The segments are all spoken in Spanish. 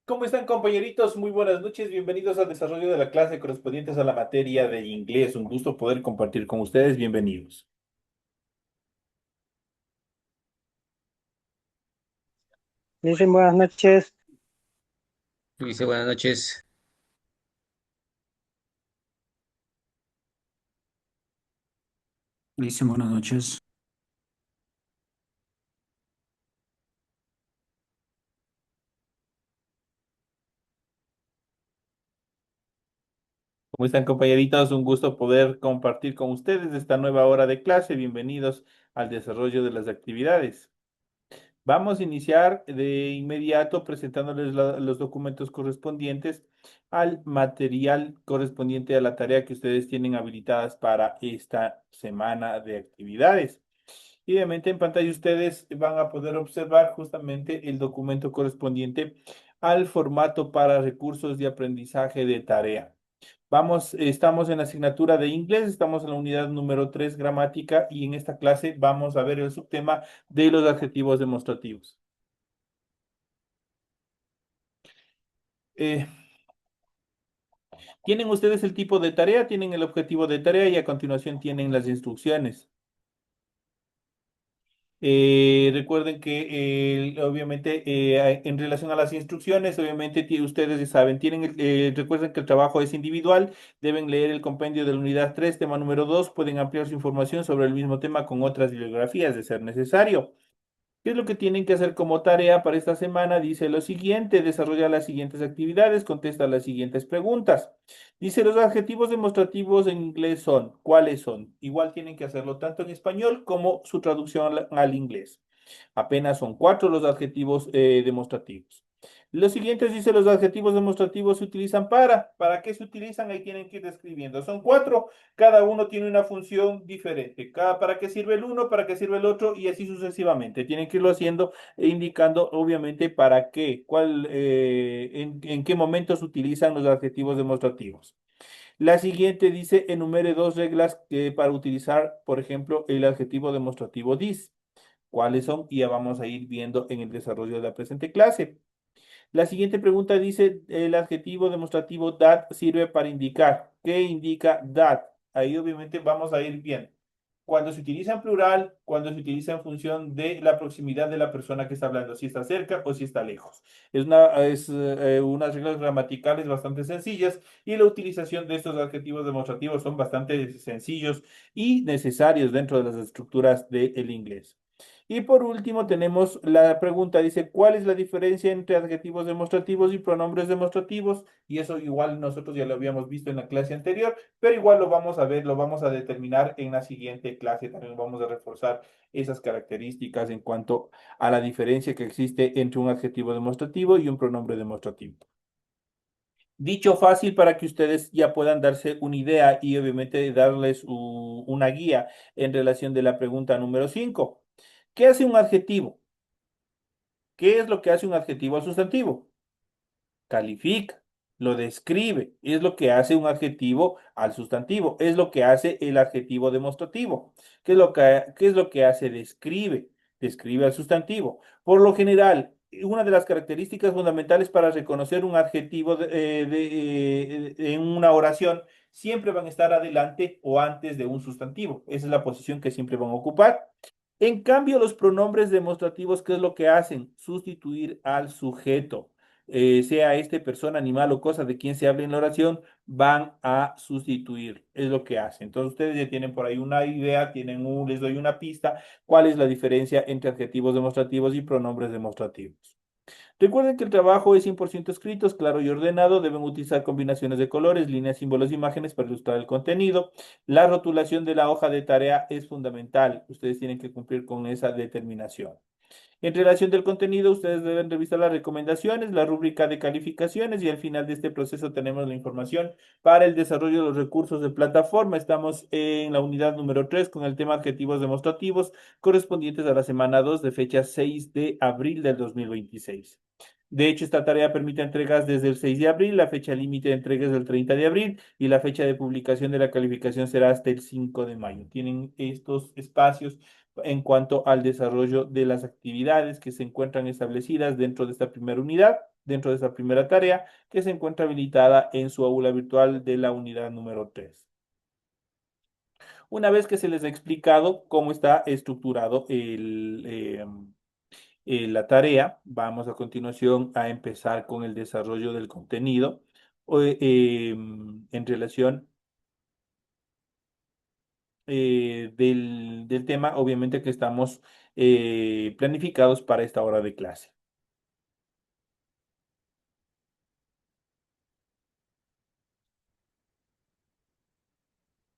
¿Cómo están, compañeritos? Muy buenas noches. Bienvenidos al desarrollo de la clase correspondientes a la materia de inglés. Un gusto poder compartir con ustedes. Bienvenidos. Dicen buenas noches. Dice, buenas noches. Listo, buenas noches. ¿Cómo están, compañeritos? Un gusto poder compartir con ustedes esta nueva hora de clase. Bienvenidos al desarrollo de las actividades. Vamos a iniciar de inmediato presentándoles los documentos correspondientes al material correspondiente a la tarea que ustedes tienen habilitadas para esta semana de actividades. Y obviamente en pantalla ustedes van a poder observar justamente el documento correspondiente al formato para recursos de aprendizaje de tarea. Estamos en la asignatura de inglés, estamos en la unidad número 3 gramática, y en esta clase vamos a ver el subtema de los adjetivos demostrativos. Eh, Tienen ustedes el tipo de tarea, tienen el objetivo de tarea y a continuación tienen las instrucciones. Recuerden que obviamente en relación a las instrucciones, obviamente ustedes ya saben, recuerden que el trabajo es individual, deben leer el compendio de la unidad 3 tema número 2, pueden ampliar su información sobre el mismo tema con otras bibliografías de ser necesario. ¿Qué es lo que tienen que hacer como tarea para esta semana? Dice lo siguiente: desarrolla las siguientes actividades, contesta las siguientes preguntas. Dice, los adjetivos demostrativos en inglés son, ¿cuáles son? Igual tienen que hacerlo tanto en español como su traducción al inglés. Apenas son cuatro los adjetivos demostrativos. Los siguientes dice, los adjetivos demostrativos se utilizan ¿para qué se utilizan? Ahí tienen que ir describiendo. Son cuatro, cada uno tiene una función diferente. ¿Para qué sirve el uno? ¿Para qué sirve el otro? Y así sucesivamente. Tienen que irlo haciendo e indicando, obviamente, para qué, en qué momentos se utilizan los adjetivos demostrativos. La siguiente dice, enumere dos reglas para utilizar, por ejemplo, el adjetivo demostrativo this. ¿Cuáles son? Y ya vamos a ir viendo en el desarrollo de la presente clase. La siguiente pregunta dice, el adjetivo demostrativo that sirve para indicar. ¿Qué indica that? Ahí obviamente vamos a ir bien. Cuando se utiliza en plural, cuando se utiliza en función de la proximidad de la persona que está hablando, si está cerca o si está lejos. Es unas reglas gramaticales bastante sencillas, y la utilización de estos adjetivos demostrativos son bastante sencillos y necesarios dentro de las estructuras del inglés. Y por último tenemos la pregunta, dice, ¿cuál es la diferencia entre adjetivos demostrativos y pronombres demostrativos? Y eso igual nosotros ya lo habíamos visto en la clase anterior, pero igual lo vamos a ver, lo vamos a determinar en la siguiente clase. También vamos a reforzar esas características en cuanto a la diferencia que existe entre un adjetivo demostrativo y un pronombre demostrativo. Dicho fácil para que ustedes ya puedan darse una idea y obviamente darles una guía en relación de la pregunta número 5. ¿Qué hace un adjetivo? ¿Qué es lo que hace un adjetivo al sustantivo? Califica, lo describe, es lo que hace un adjetivo al sustantivo, es lo que hace el adjetivo demostrativo. ¿Qué es lo que hace? Describe al sustantivo. Por lo general, una de las características fundamentales para reconocer un adjetivo en una oración siempre van a estar adelante o antes de un sustantivo. Esa es la posición que siempre van a ocupar. En cambio, los pronombres demostrativos, ¿qué es lo que hacen? Sustituir al sujeto, sea este persona, animal o cosa de quien se hable en la oración, van a sustituir, es lo que hacen. Entonces ustedes ya tienen por ahí una idea, les doy una pista, cuál es la diferencia entre adjetivos demostrativos y pronombres demostrativos. Recuerden que el trabajo es 100% escrito, es claro y ordenado. Deben utilizar combinaciones de colores, líneas, símbolos, imágenes para ilustrar el contenido. La rotulación de la hoja de tarea es fundamental. Ustedes tienen que cumplir con esa determinación. En relación del contenido, ustedes deben revisar las recomendaciones, la rúbrica de calificaciones, y al final de este proceso tenemos la información para el desarrollo de los recursos de plataforma. Estamos en la unidad número 3 con el tema adjetivos demostrativos correspondientes a la semana 2 de fecha 6 de abril del 2026. De hecho, esta tarea permite entregas desde el 6 de abril, la fecha límite de entregas es el 30 de abril y la fecha de publicación de la calificación será hasta el 5 de mayo. Tienen estos espacios en cuanto al desarrollo de las actividades que se encuentran establecidas dentro de esta primera unidad, dentro de esta primera tarea, que se encuentra habilitada en su aula virtual de la unidad número 3. Una vez que se les ha explicado cómo está estructurado la tarea, vamos a continuación a empezar con el desarrollo del contenido en relación del tema, obviamente que estamos planificados para esta hora de clase.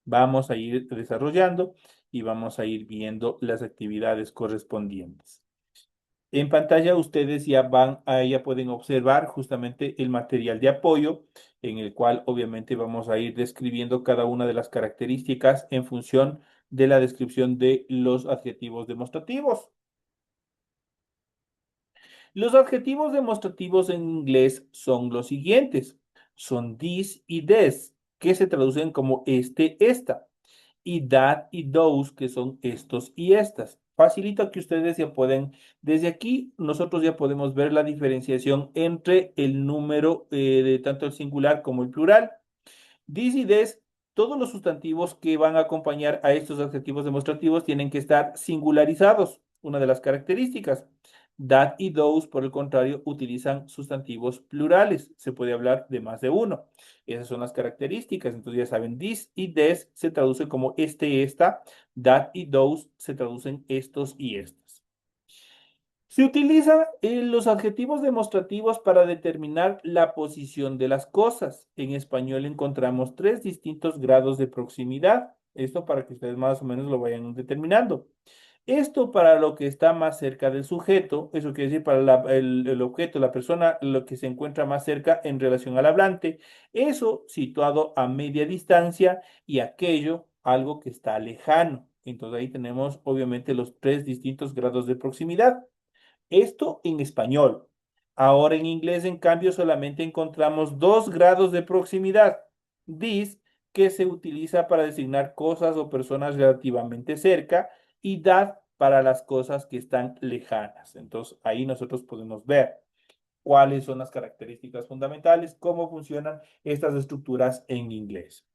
Vamos a ir desarrollando y vamos a ir viendo las actividades correspondientes. En pantalla ustedes ya pueden observar justamente el material de apoyo en el cual obviamente vamos a ir describiendo cada una de las características en función de la descripción de los adjetivos demostrativos. Los adjetivos demostrativos en inglés son los siguientes. Son this y this, que se traducen como este, esta. Y that y those, que son estos y estas. Facilita que ustedes ya pueden, desde aquí nosotros ya podemos ver la diferenciación entre el número de tanto el singular como el plural. This y des, todos los sustantivos que van a acompañar a estos adjetivos demostrativos tienen que estar singularizados, una de las características. That y those, por el contrario, utilizan sustantivos plurales. Se puede hablar de más de uno. Esas son las características. Entonces ya saben, this y des se traduce como este, esta. That y those se traducen estos y estas. Se utilizan los adjetivos demostrativos para determinar la posición de las cosas. En español encontramos tres distintos grados de proximidad. Esto para que ustedes más o menos lo vayan determinando. Esto para lo que está más cerca del sujeto, eso quiere decir para el objeto, la persona, lo que se encuentra más cerca en relación al hablante. Eso situado a media distancia y aquello, algo que está lejano. Entonces ahí tenemos obviamente los tres distintos grados de proximidad. Esto en español. Ahora en inglés, en cambio, solamente encontramos dos grados de proximidad. This, que se utiliza para designar cosas o personas relativamente cerca, y that para las cosas que están lejanas. Entonces, ahí nosotros podemos ver cuáles son las características fundamentales, cómo funcionan estas estructuras en inglés.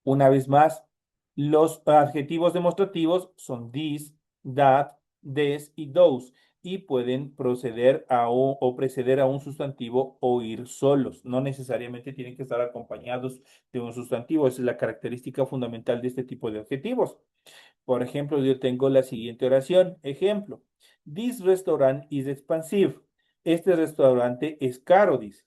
Una vez más, los adjetivos demostrativos son this, that, this y those y pueden proceder o preceder a un sustantivo o ir solos. No necesariamente tienen que estar acompañados de un sustantivo. Esa es la característica fundamental de este tipo de adjetivos. Por ejemplo, yo tengo la siguiente oración. Ejemplo. This restaurant is expensive. Este restaurante es caro, dice.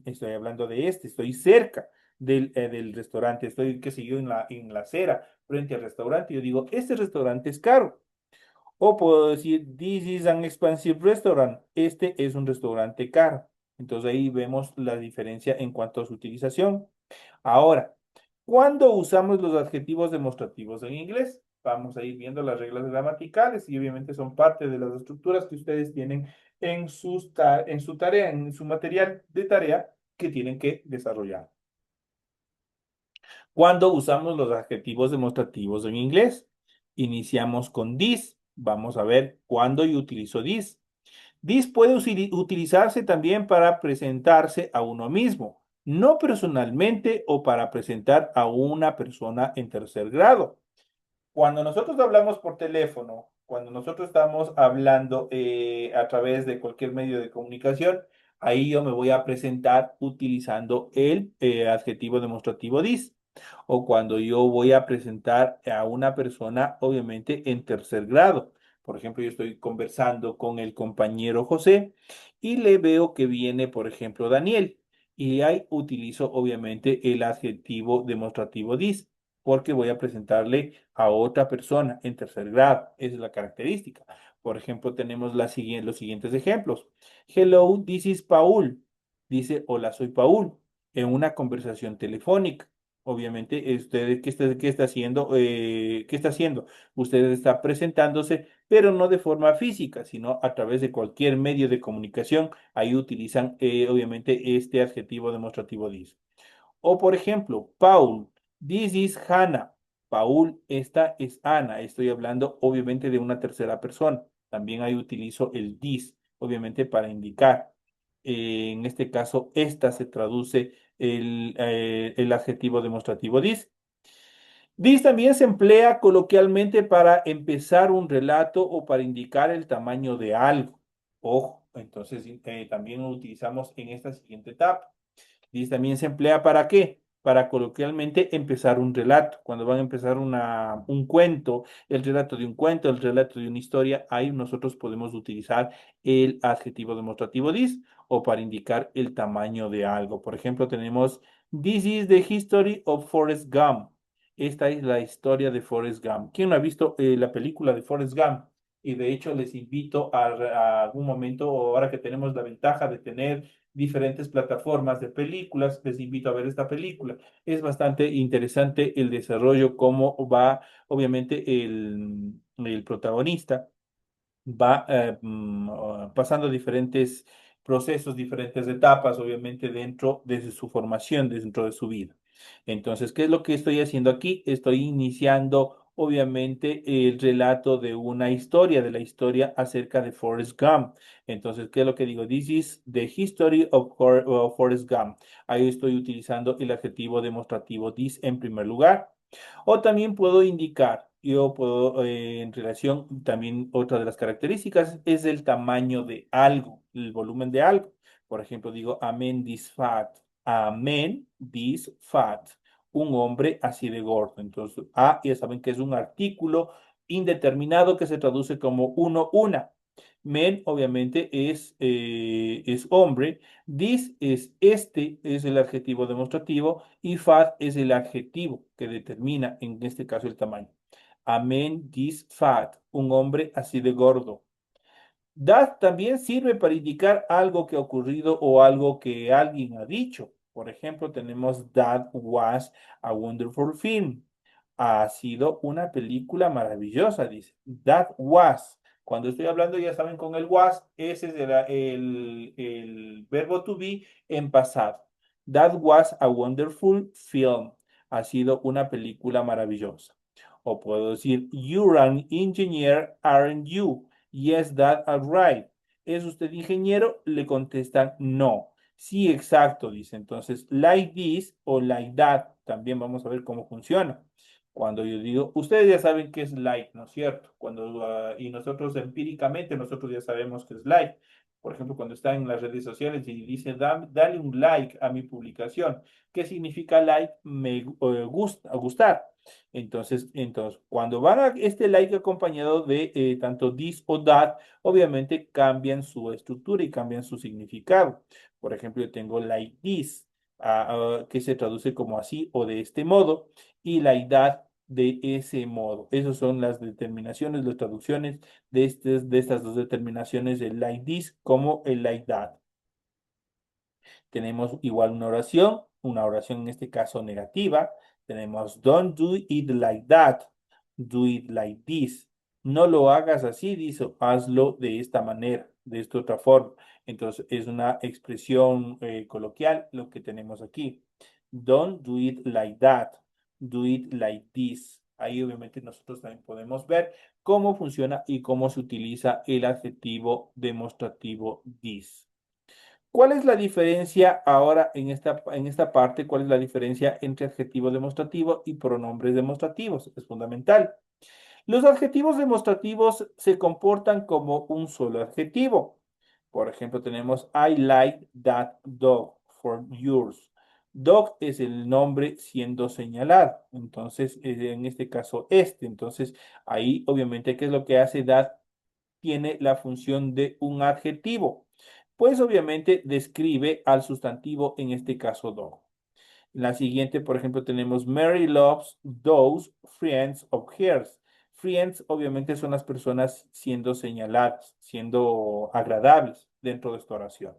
Estoy hablando de este, estoy cerca del restaurante, estoy, qué sé yo, en la acera, frente al restaurante. Yo digo, este restaurante es caro. O puedo decir, this is an expensive restaurant. Este es un restaurante caro. Entonces ahí vemos la diferencia en cuanto a su utilización. Ahora, ¿cuándo usamos los adjetivos demostrativos en inglés? Vamos a ir viendo las reglas gramaticales y obviamente son parte de las estructuras que ustedes tienen en su tarea, en su material de tarea que tienen que desarrollar. ¿Cuándo usamos los adjetivos demostrativos en inglés? Iniciamos con this. Vamos a ver cuándo yo utilizo this. This puede utilizarse también para presentarse a uno mismo, no personalmente o para presentar a una persona en tercer grado. Cuando nosotros hablamos por teléfono, cuando nosotros estamos hablando a través de cualquier medio de comunicación, ahí yo me voy a presentar utilizando el adjetivo demostrativo this. O cuando yo voy a presentar a una persona, obviamente en tercer grado. Por ejemplo, yo estoy conversando con el compañero José y le veo que viene, por ejemplo, Daniel. Y ahí utilizo, obviamente, el adjetivo demostrativo this porque voy a presentarle a otra persona en tercer grado. Esa es la característica. Por ejemplo, tenemos los siguientes ejemplos. Hello, this is Paul. Dice, hola, soy Paul, en una conversación telefónica. Obviamente, usted, qué está haciendo? ¿Qué está haciendo? Usted está presentándose, pero no de forma física, sino a través de cualquier medio de comunicación. Ahí utilizan, obviamente, este adjetivo demostrativo this. O, por ejemplo, Paul, this is Hannah. Paul, esta es Ana. Estoy hablando obviamente de una tercera persona. También ahí utilizo el this, obviamente para indicar. En este caso, esta se traduce el adjetivo demostrativo this. This también se emplea coloquialmente para empezar un relato o para indicar el tamaño de algo. Ojo, entonces también lo utilizamos en esta siguiente etapa. This también se emplea ¿para qué? Para coloquialmente empezar un relato. Cuando van a empezar un cuento, el relato de un cuento, el relato de una historia, ahí nosotros podemos utilizar el adjetivo demostrativo this o para indicar el tamaño de algo. Por ejemplo, tenemos This is the history of Forrest Gump. Esta es la historia de Forrest Gump. ¿Quién no ha visto la película de Forrest Gump? Y de hecho les invito a algún momento, ahora que tenemos la ventaja de tener diferentes plataformas de películas, les invito a ver esta película. Es bastante interesante el desarrollo, cómo va, obviamente, el protagonista va pasando diferentes procesos, diferentes etapas, obviamente, dentro de su formación, dentro de su vida. Entonces, ¿qué es lo que estoy haciendo aquí? Estoy iniciando, obviamente, el relato de una historia, de la historia acerca de Forrest Gump. Entonces, ¿qué es lo que digo? This is the history of Forrest Gump. Ahí estoy utilizando el adjetivo demostrativo this en primer lugar. O también puedo indicar, yo puedo, en relación, también otra de las características es el tamaño de algo, el volumen de algo. Por ejemplo, digo, a man this fat, a man this fat, un hombre así de gordo. Entonces, a, ya saben que es un artículo indeterminado que se traduce como uno, una. Men, obviamente, es hombre. This es este, es el adjetivo demostrativo, y fat es el adjetivo que determina, en este caso, el tamaño. A man this fat, un hombre así de gordo. That también sirve para indicar algo que ha ocurrido o algo que alguien ha dicho. Por ejemplo, tenemos That was a wonderful film. Ha sido una película maravillosa, dice. That was. Cuando estoy hablando, ya saben, con el was, ese es el verbo to be en pasado. That was a wonderful film. Ha sido una película maravillosa. O puedo decir, you're an engineer, aren't you? Yes, that are right. ¿Es usted ingeniero? Le contestan no. Sí, exacto, dice. Entonces, like this o like that, también vamos a ver cómo funciona. Cuando yo digo, ustedes ya saben qué es like, ¿no es cierto? Cuando, y nosotros empíricamente, nosotros ya sabemos qué es like. Por ejemplo, cuando están en las redes sociales y dicen, dale un like a mi publicación. ¿Qué significa like? Me gusta, gustar. Entonces, cuando van a este like acompañado de tanto this o that, obviamente cambian su estructura y cambian su significado. Por ejemplo, yo tengo like this, que se traduce como así o de este modo, y like that de ese modo. Esas son las determinaciones, las traducciones de estas dos determinaciones, el like this como el like that. Tenemos igual una oración en este caso negativa. Tenemos don't do it like that, do it like this. No lo hagas así, dice, hazlo de esta manera, de esta otra forma. Entonces es una expresión coloquial lo que tenemos aquí. Don't do it like that, do it like this. Ahí obviamente nosotros también podemos ver cómo funciona y cómo se utiliza el adjetivo demostrativo this. ¿Cuál es la diferencia ahora en esta parte? ¿Cuál es la diferencia entre adjetivo demostrativo y pronombres demostrativos? Es fundamental. Los adjetivos demostrativos se comportan como un solo adjetivo. Por ejemplo, tenemos I like that dog for yours. Dog es el nombre siendo señalado. Entonces, en este caso, este. Entonces, ahí obviamente, ¿qué es lo que hace that? Tiene la función de un adjetivo. Pues obviamente describe al sustantivo, en este caso dog. La siguiente, por ejemplo, tenemos Mary loves those friends of hers. Friends obviamente son las personas siendo señaladas, siendo agradables dentro de esta oración.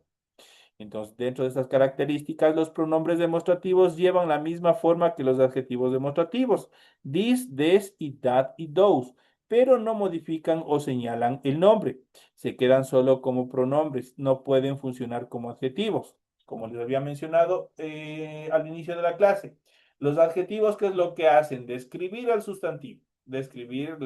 Entonces, dentro de estas características, los pronombres demostrativos llevan la misma forma que los adjetivos demostrativos. This, this y that y those, pero no modifican o señalan el nombre. Se quedan solo como pronombres, no pueden funcionar como adjetivos. Como les había mencionado al inicio de la clase, Los adjetivos, ¿qué es lo que hacen? Describir al sustantivo, describir,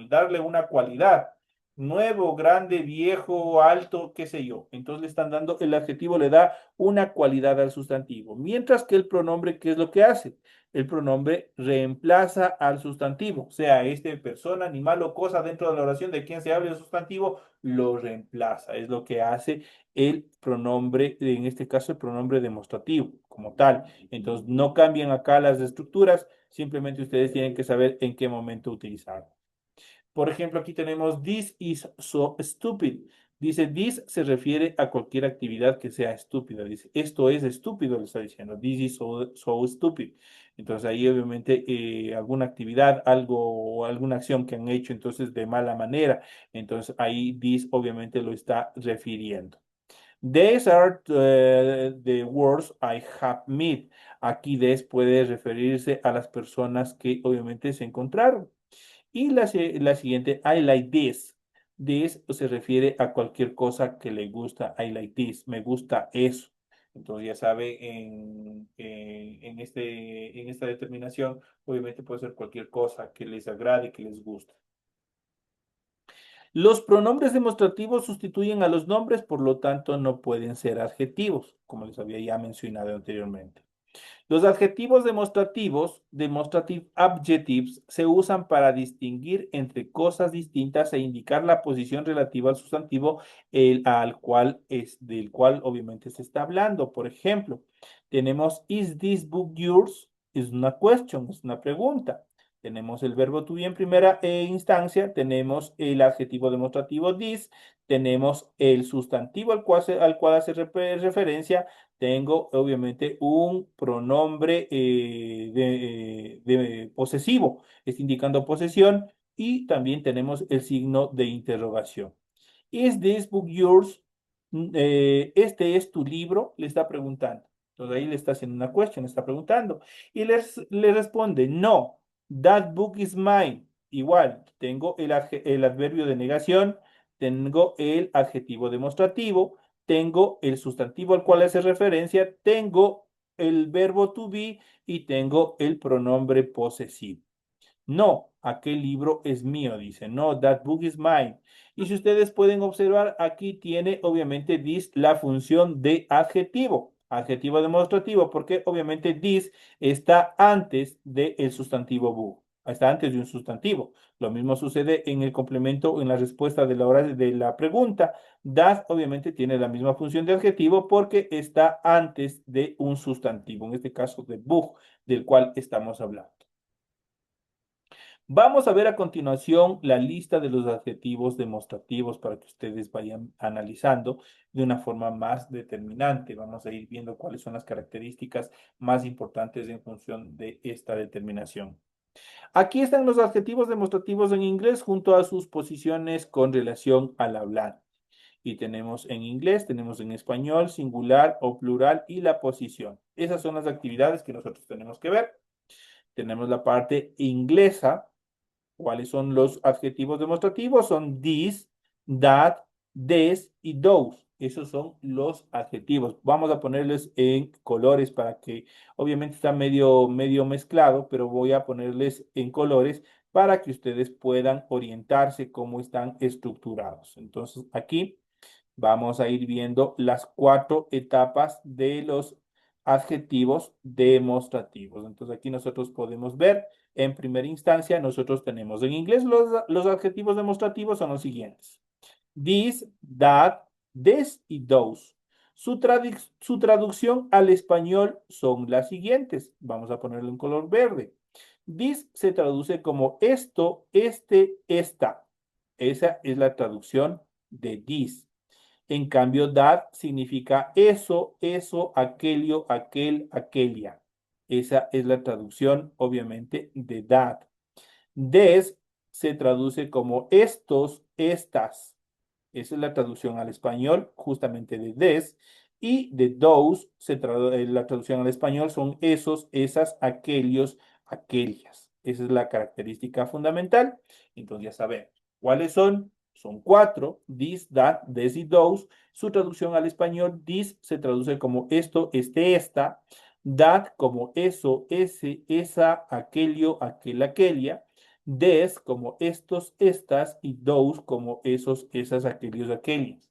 darle una cualidad. Nuevo, grande, viejo, alto, qué sé yo. Entonces le están dando, el adjetivo le da una cualidad al sustantivo. Mientras que el pronombre, ¿qué es lo que hace? El pronombre reemplaza al sustantivo, sea este persona, animal o cosa dentro de la oración de quien se hable el sustantivo, lo reemplaza. Es lo que hace el pronombre, en este caso el pronombre demostrativo como tal. Entonces no cambian acá las estructuras, simplemente ustedes tienen que saber en qué momento utilizarlo. Por ejemplo, aquí tenemos this is so stupid. Dice, this se refiere a cualquier actividad que sea estúpida. Dice, esto es estúpido, le está diciendo. This is so stupid. Entonces ahí obviamente alguna actividad, algo o alguna acción que han hecho entonces de mala manera. Entonces ahí this obviamente lo está refiriendo. These are the words I have met. Aquí des puede referirse a las personas que obviamente se encontraron. Y la siguiente, I like this. This se refiere a cualquier cosa que le gusta. I like this. Me gusta eso. Entonces ya sabe, en esta determinación, obviamente puede ser cualquier cosa que les agrade, que les guste. Los pronombres demostrativos sustituyen a los nombres, por lo tanto no pueden ser adjetivos, como les había ya mencionado anteriormente. Los adjetivos demostrativos, demonstrative adjectives, se usan para distinguir entre cosas distintas e indicar la posición relativa al sustantivo del cual obviamente se está hablando. Por ejemplo, tenemos is this book yours? Es una question, es una pregunta. Tenemos el verbo to be en primera instancia, tenemos el adjetivo demostrativo this, tenemos el sustantivo al cual hace referencia, tengo obviamente un pronombre de posesivo, está indicando posesión y también tenemos el signo de interrogación. ¿Is this book yours? ¿Este es tu libro? Le está preguntando. Entonces ahí le está haciendo una cuestión, le está preguntando. Y le responde, no, that book is mine. Igual, tengo el adverbio de negación, tengo el adjetivo demostrativo, tengo el sustantivo al cual hace referencia, tengo el verbo to be y tengo el pronombre posesivo. No, aquel libro es mío, dice. No, that book is mine. Y si ustedes pueden observar, aquí tiene obviamente this la función de adjetivo, adjetivo demostrativo, porque obviamente this está antes del sustantivo book, está antes de un sustantivo. Lo mismo sucede en el complemento, en la respuesta de la hora de la pregunta. That obviamente tiene la misma función de adjetivo porque está antes de un sustantivo, en este caso de book, del cual estamos hablando. Vamos a ver a continuación la lista de los adjetivos demostrativos para que ustedes vayan analizando de una forma más determinante. Vamos a ir viendo cuáles son las características más importantes en función de esta determinación. Aquí están los adjetivos demostrativos en inglés junto a sus posiciones con relación al hablar. Y tenemos en inglés, tenemos en español, singular o plural y la posición. Esas son las actividades que nosotros tenemos que ver. Tenemos la parte inglesa. ¿Cuáles son los adjetivos demostrativos? Son this, that, this y those. Esos son los adjetivos. Vamos a ponerles en colores para que, obviamente está medio mezclado, pero voy a ponerles en colores para que ustedes puedan orientarse cómo están estructurados. Entonces, aquí vamos a ir viendo las 4 etapas de los adjetivos demostrativos. Entonces, aquí nosotros podemos ver, en primera instancia, nosotros tenemos en inglés los adjetivos demostrativos son los siguientes. This, that, this y those. Su traducción al español son las siguientes. Vamos a ponerlo en color verde. This se traduce como esto, este, esta. Esa es la traducción de this. En cambio, that significa eso, aquello, aquel, aquella. Esa es la traducción, obviamente, de that. Des se traduce como estos, estas. Esa es la traducción al español, justamente de des. Y de those, la traducción al español son esos, esas, aquellos, aquellas. Esa es la característica fundamental. Entonces ya sabemos. ¿Cuáles son? Son 4, this, that, this y those. Su traducción al español, this se traduce como esto, este, esta. That como eso, ese, esa, aquello, aquel, aquella. Des como estos, estas. Y those como esos, esas, aquellos, aquellas.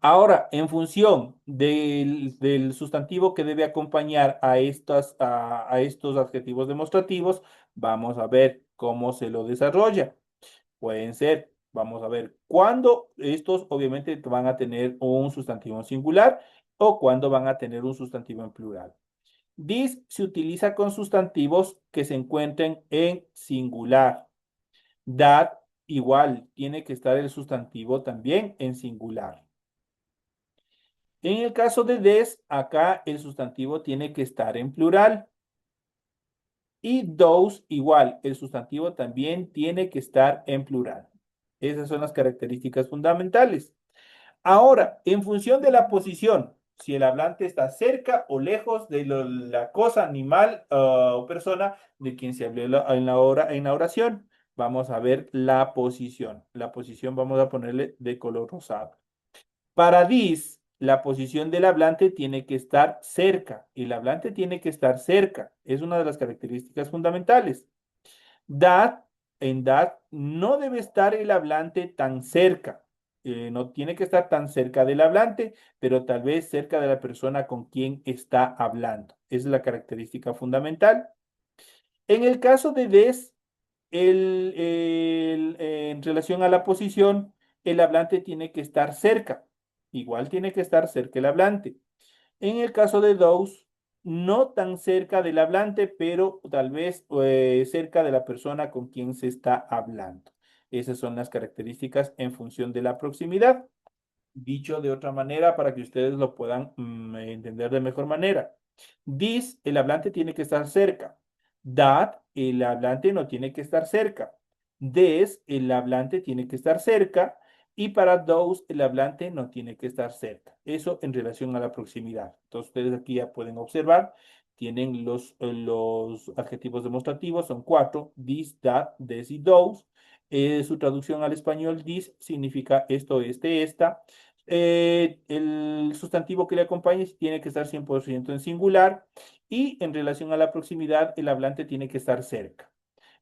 Ahora, en función del sustantivo que debe acompañar a estos adjetivos demostrativos, vamos a ver cómo se lo desarrolla. Pueden ser, vamos a ver, cuándo estos obviamente van a tener un sustantivo en singular o cuándo van a tener un sustantivo en plural. This se utiliza con sustantivos que se encuentren en singular. That igual tiene que estar el sustantivo también en singular. En el caso de des, acá el sustantivo tiene que estar en plural. Y those igual, el sustantivo también tiene que estar en plural. Esas son las características fundamentales. Ahora, en función de la posición, si el hablante está cerca o lejos de la cosa, animal o persona de quien se habló en la oración, vamos a ver la posición. La posición vamos a ponerle de color rosado. Para this, la posición del hablante tiene que estar cerca. El hablante tiene que estar cerca. Es una de las características fundamentales. That, en that, no debe estar el hablante tan cerca. No tiene que estar tan cerca del hablante, pero tal vez cerca de la persona con quien está hablando. Esa es la característica fundamental. En el caso de des, en relación a la posición, el hablante tiene que estar cerca. Igual tiene que estar cerca el hablante. En el caso de those, no tan cerca del hablante, pero tal vez cerca de la persona con quien se está hablando. Esas son las características en función de la proximidad. Dicho de otra manera, para que ustedes lo puedan entender de mejor manera. This, el hablante tiene que estar cerca. That, el hablante no tiene que estar cerca. This, el hablante tiene que estar cerca. Y para those, el hablante no tiene que estar cerca. Eso en relación a la proximidad. Entonces, ustedes aquí ya pueden observar, tienen los adjetivos demostrativos, son cuatro: this, that, this y those. Su traducción al español: this significa esto, este, esta. El sustantivo que le acompañe tiene que estar 100% en singular y en relación a la proximidad, el hablante tiene que estar cerca.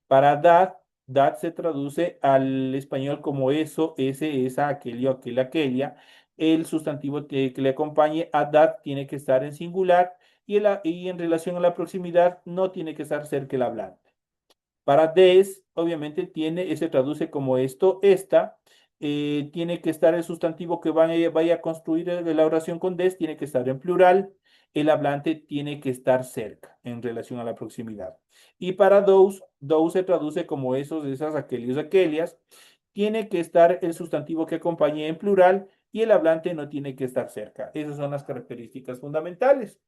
Para that se traduce al español como eso, ese, esa, aquello, aquel, aquella. El sustantivo que le acompañe a that tiene que estar en singular y en relación a la proximidad no tiene que estar cerca el hablante. Para des, obviamente se traduce como esto, esta. Tiene que estar el sustantivo que vaya a construir la oración con des, tiene que estar en plural. El hablante tiene que estar cerca en relación a la proximidad. Y para those se traduce como esos, esas, aquellos, aquellas. Tiene que estar el sustantivo que acompañe en plural y el hablante no tiene que estar cerca. Esas son las características fundamentales.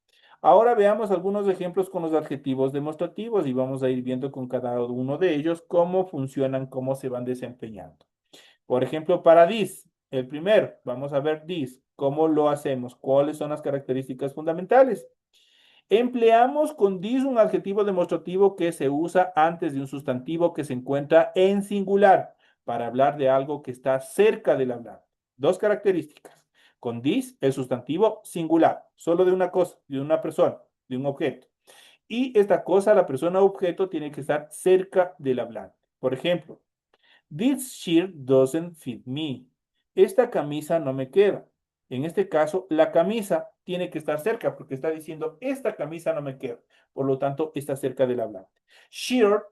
Ahora veamos algunos ejemplos con los adjetivos demostrativos y vamos a ir viendo con cada uno de ellos cómo funcionan, cómo se van desempeñando. Por ejemplo, para this, el primero, vamos a ver this, cómo lo hacemos, cuáles son las características fundamentales. Empleamos con this un adjetivo demostrativo que se usa antes de un sustantivo que se encuentra en singular para hablar de algo que está cerca del hablar. Dos características. Con this, el sustantivo singular, solo de una cosa, de una persona, de un objeto. Y esta cosa, la persona o objeto, tiene que estar cerca del hablante. Por ejemplo, this shirt doesn't fit me. Esta camisa no me queda. En este caso, la camisa tiene que estar cerca porque está diciendo, esta camisa no me queda. Por lo tanto, está cerca del hablante. Shirt,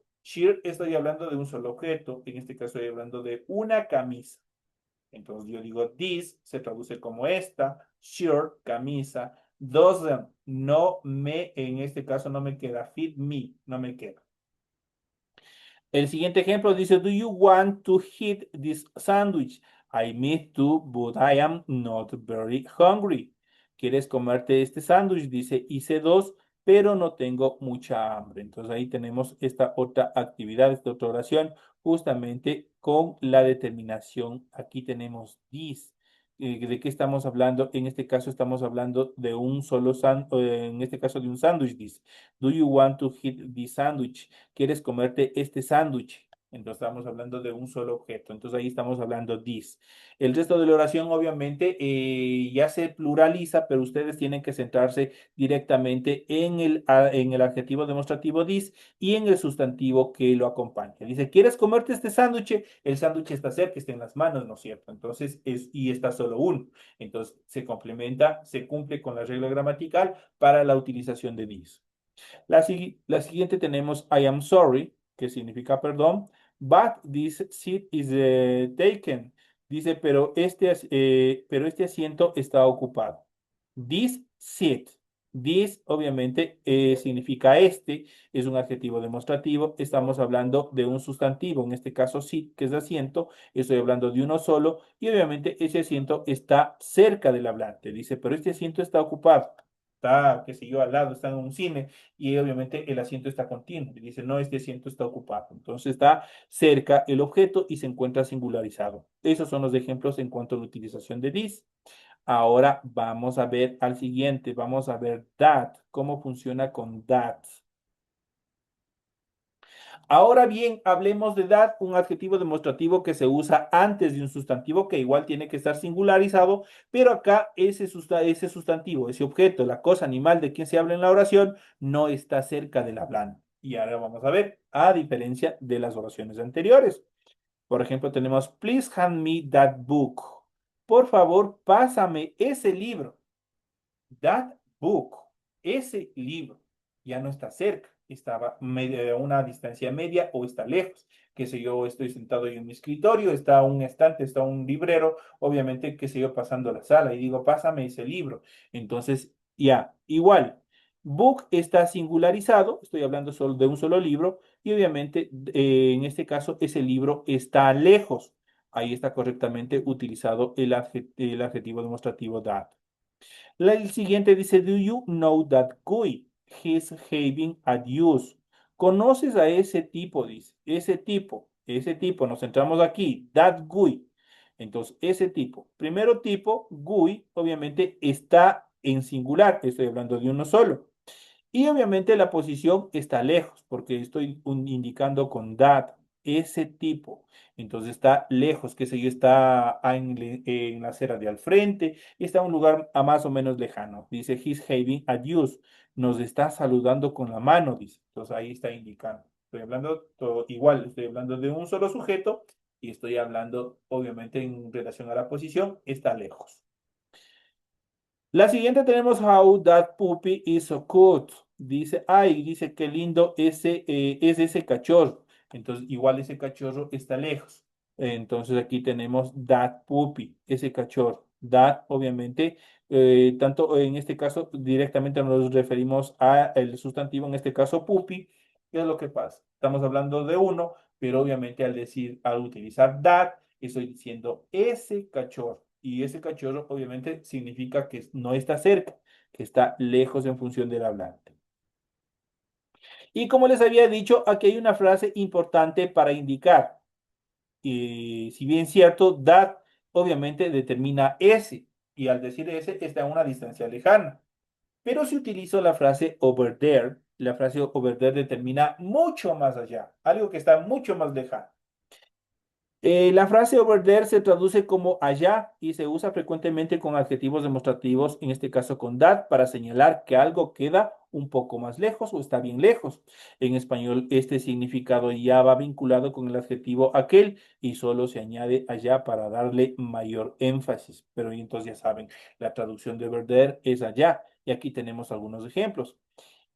estoy hablando de un solo objeto. En este caso, estoy hablando de una camisa. Entonces, yo digo, this se traduce como esta, shirt, camisa, doesn't, no me, en este caso no me queda, fit me, no me queda. El siguiente ejemplo dice, do you want to eat this sandwich? I me too, but I am not very hungry. ¿Quieres comerte este sándwich? Dice, hice dos, pero no tengo mucha hambre. Entonces ahí tenemos esta otra actividad, esta otra oración, justamente con la determinación. Aquí tenemos this. ¿De qué estamos hablando? En este caso estamos hablando de un solo en este caso de un sándwich, dice. Do you want to eat this sandwich? ¿Quieres comerte este sándwich? Entonces estamos hablando de un solo objeto. Entonces ahí estamos hablando this. El resto de la oración obviamente ya se pluraliza, pero ustedes tienen que centrarse directamente en el adjetivo demostrativo this y en el sustantivo que lo acompaña. Dice, ¿quieres comerte este sándwich? El sándwich está cerca, está en las manos, ¿no es cierto? Entonces y está solo uno. Entonces se complementa, se cumple con la regla gramatical para la utilización de this. La siguiente tenemos I am sorry, que significa perdón, but this seat is taken. Dice, pero este asiento está ocupado. This seat. This obviamente significa este, es un adjetivo demostrativo. Estamos hablando de un sustantivo, en este caso seat, que es asiento. Estoy hablando de uno solo y obviamente ese asiento está cerca del hablante. Dice, pero este asiento está ocupado. Está, qué sé yo, al lado, está en un cine y obviamente el asiento está continuo. Y dice, no, este asiento está ocupado. Entonces está cerca el objeto y se encuentra singularizado. Esos son los ejemplos en cuanto a la utilización de this. Ahora vamos a ver al siguiente, vamos a ver that, cómo funciona con that. Ahora bien, hablemos de that, un adjetivo demostrativo que se usa antes de un sustantivo que igual tiene que estar singularizado, pero acá ese sustantivo, ese objeto, la cosa, animal de quien se habla en la oración, no está cerca del hablante. Y ahora vamos a ver, a diferencia de las oraciones anteriores. Por ejemplo, tenemos, please hand me that book. Por favor, pásame ese libro. That book, ese libro, ya no está cerca, estaba a una distancia media o está lejos. Que sé yo, estoy sentado en mi escritorio, está un estante, está un librero, obviamente, que sé yo, pasando la sala y digo, pásame ese libro. Entonces, ya, igual, book está singularizado, estoy hablando solo de un solo libro y obviamente, en este caso, ese libro está lejos. Ahí está correctamente utilizado el adjetivo demostrativo that. El siguiente dice, do you know that guy? He's having a use. ¿Conoces a ese tipo? Dice, ese tipo, nos centramos aquí, that guy. Entonces, ese tipo. Primero tipo, guy, obviamente está en singular, estoy hablando de uno solo. Y obviamente la posición está lejos, porque estoy indicando con that, ese tipo. Entonces está lejos, qué sé yo, está en la acera de al frente, está en un lugar a más o menos lejano. Dice, he's having a use. Nos está saludando con la mano, dice. Entonces ahí está indicando. Estoy hablando todo igual, estoy hablando de un solo sujeto y estoy hablando, obviamente, en relación a la posición, está lejos. La siguiente tenemos How that puppy is so cute. Dice, ay, dice qué lindo es ese cachorro. Entonces, igual ese cachorro está lejos. Entonces, aquí tenemos that puppy, ese cachorro. That, obviamente, tanto en este caso directamente nos referimos a el sustantivo, en este caso puppy. ¿Qué es lo que pasa? Estamos hablando de uno, pero obviamente al utilizar that, estoy diciendo ese cachorro. Y ese cachorro obviamente significa que no está cerca, que está lejos en función del hablante. Y como les había dicho, aquí hay una frase importante para indicar. Si bien cierto, that obviamente determina ese. Y al decir ese, está a una distancia lejana. Pero si utilizo la frase over there, la frase over there determina mucho más allá, algo que está mucho más lejano. La frase over there se traduce como allá y se usa frecuentemente con adjetivos demostrativos, en este caso con that, para señalar que algo queda un poco más lejos o está bien lejos. En español, este significado ya va vinculado con el adjetivo aquel y solo se añade allá para darle mayor énfasis. Pero entonces ya saben, la traducción de over there es allá. Y aquí tenemos algunos ejemplos.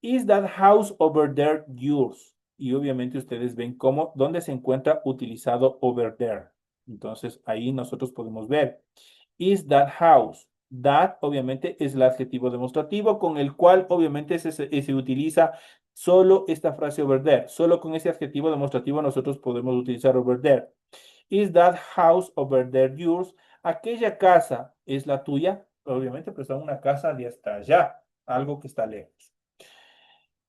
Is that house over there yours? Y obviamente ustedes ven cómo, dónde se encuentra utilizado over there. Entonces ahí nosotros podemos ver. Is that house? That obviamente es el adjetivo demostrativo con el cual obviamente se utiliza solo esta frase over there. Solo con ese adjetivo demostrativo nosotros podemos utilizar over there. Is that house over there yours? Aquella casa es la tuya. Obviamente, pues es una casa de hasta allá, algo que está lejos.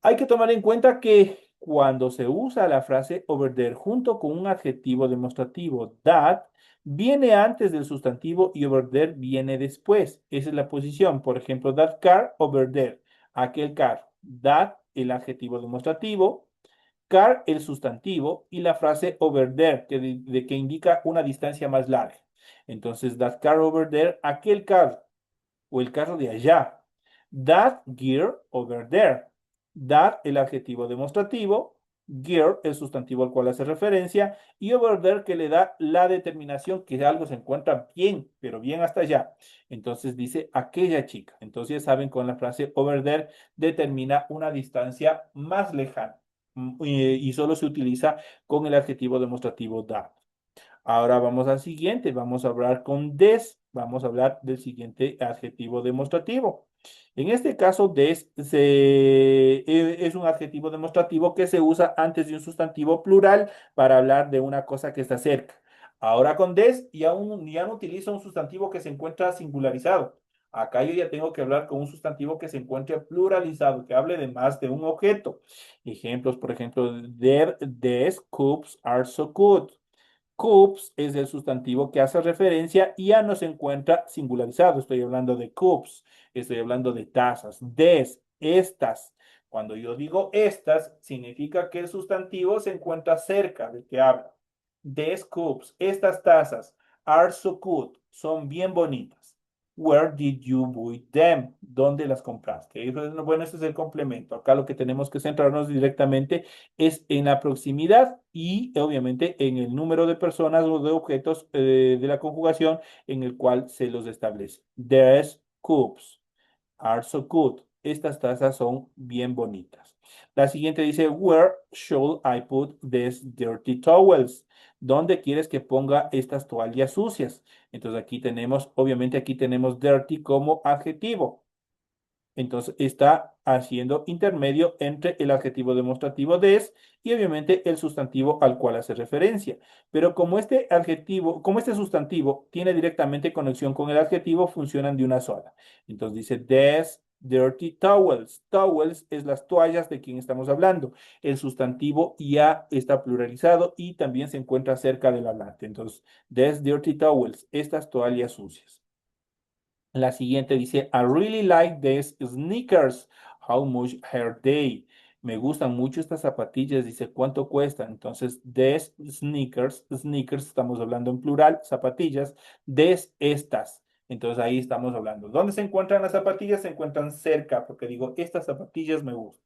Hay que tomar en cuenta que cuando se usa la frase over there junto con un adjetivo demostrativo, that viene antes del sustantivo y over there viene después. Esa es la posición. Por ejemplo, that car over there, aquel carro. That, el adjetivo demostrativo. car el sustantivo y la frase over there, que indica una distancia más larga. Entonces, that car over there, aquel carro o el carro de allá. That gear over there. That el adjetivo demostrativo, gear el sustantivo al cual hace referencia y over there que le da la determinación que algo se encuentra bien, pero bien hasta allá. Entonces dice aquella chica. Entonces ya saben, con la frase over there determina una distancia más lejana y solo se utiliza con el adjetivo demostrativo that. Ahora vamos al siguiente, vamos a hablar con des, vamos a hablar del siguiente adjetivo demostrativo. En este caso, es un adjetivo demostrativo que se usa antes de un sustantivo plural para hablar de una cosa que está cerca. Ahora con des ya no utiliza un sustantivo que se encuentra singularizado. Acá yo ya tengo que hablar con un sustantivo que se encuentre pluralizado, que hable de más de un objeto. Ejemplos, por ejemplo, their des cups are so good. Cups es el sustantivo que hace referencia y ya no se encuentra singularizado. Estoy hablando de cups, estoy hablando de tazas, des, estas. Cuando yo digo estas, significa que el sustantivo se encuentra cerca del que habla. Des cups, estas tazas, are so good, son bien bonitas. Where did you buy them? ¿Dónde las compraste? Bueno, este es el complemento. Acá lo que tenemos que centrarnos directamente es en la proximidad y obviamente en el número de personas o de objetos de la conjugación en el cual se los establece. These cups are so good. Estas tazas son bien bonitas. La siguiente dice, where should I put these dirty towels? ¿Dónde quieres que ponga estas toallas sucias? Entonces aquí tenemos, obviamente aquí tenemos dirty como adjetivo. Entonces está haciendo intermedio entre el adjetivo demostrativo des y obviamente el sustantivo al cual hace referencia. Pero como este adjetivo, como este sustantivo tiene directamente conexión con el adjetivo, funcionan de una sola. Entonces dice des dirty towels. Towels es las toallas de quien estamos hablando. El sustantivo ya está pluralizado y también se encuentra cerca del hablante. Entonces, des dirty towels, estas toallas sucias. La siguiente dice, I really like these sneakers. How much are they? Me gustan mucho estas zapatillas. Dice, ¿cuánto cuestan? Entonces, these sneakers, sneakers, estamos hablando en plural, zapatillas, des estas. Entonces ahí estamos hablando. ¿Dónde se encuentran las zapatillas? Se encuentran cerca, porque digo, estas zapatillas me gustan.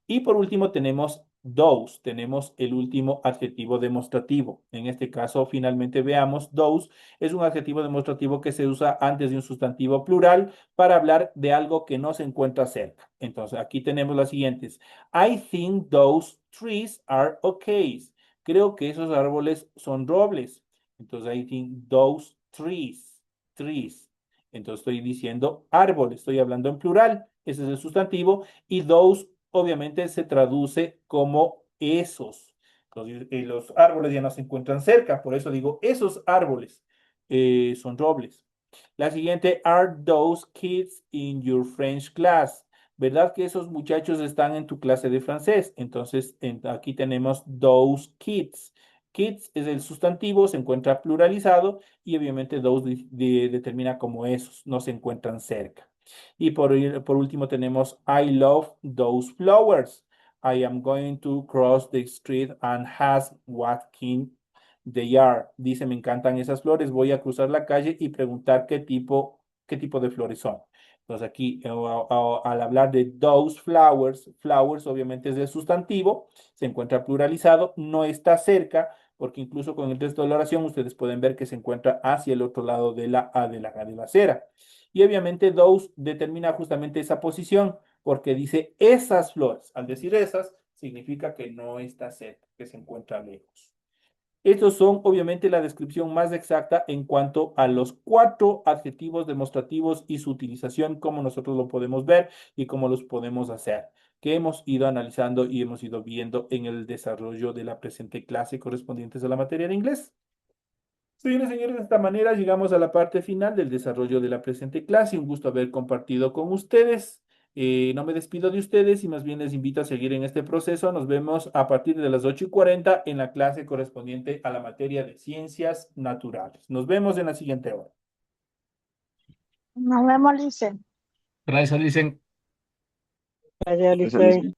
Y por último tenemos those, tenemos el último adjetivo demostrativo. En este caso, finalmente veamos, those es un adjetivo demostrativo que se usa antes de un sustantivo plural para hablar de algo que no se encuentra cerca. Entonces, aquí tenemos las siguientes. I think those trees are okay. Creo que esos árboles son robles. Entonces, I think those trees. Entonces, estoy diciendo árboles, estoy hablando en plural. Ese es el sustantivo. Y those obviamente se traduce como esos. Entonces, los árboles ya no se encuentran cerca, por eso digo, esos árboles son robles. La siguiente, are those kids in your French class? ¿Verdad que esos muchachos están en tu clase de francés? Entonces, aquí tenemos those kids. Kids es el sustantivo, se encuentra pluralizado y obviamente those determina como esos, no se encuentran cerca. Y por último tenemos I love those flowers. I am going to cross the street and ask what kind they are. Dice, me encantan esas flores. Voy a cruzar la calle y preguntar qué tipo de flores son. Entonces aquí, al hablar de those flowers, flowers obviamente es el sustantivo, se encuentra pluralizado, no está cerca, porque incluso con el texto de la oración ustedes pueden ver que se encuentra hacia el otro lado de la acera. Y obviamente those determina justamente esa posición, porque dice esas flores. Al decir esas, significa que no está cerca, que se encuentra lejos. Estos son obviamente la descripción más exacta en cuanto a los 4 adjetivos demostrativos y su utilización, como nosotros lo podemos ver y cómo los podemos hacer, que hemos ido analizando y hemos ido viendo en el desarrollo de la presente clase correspondientes a la materia de inglés. Señores y señores, de esta manera llegamos a la parte final del desarrollo de la presente clase. Un gusto haber compartido con ustedes. No me despido de ustedes y más bien les invito a seguir en este proceso. Nos vemos a partir de las 8:40 en la clase correspondiente a la materia de ciencias naturales. Nos vemos en la siguiente hora. Nos vemos, Lice. Gracias, dicen. Gracias, Licey.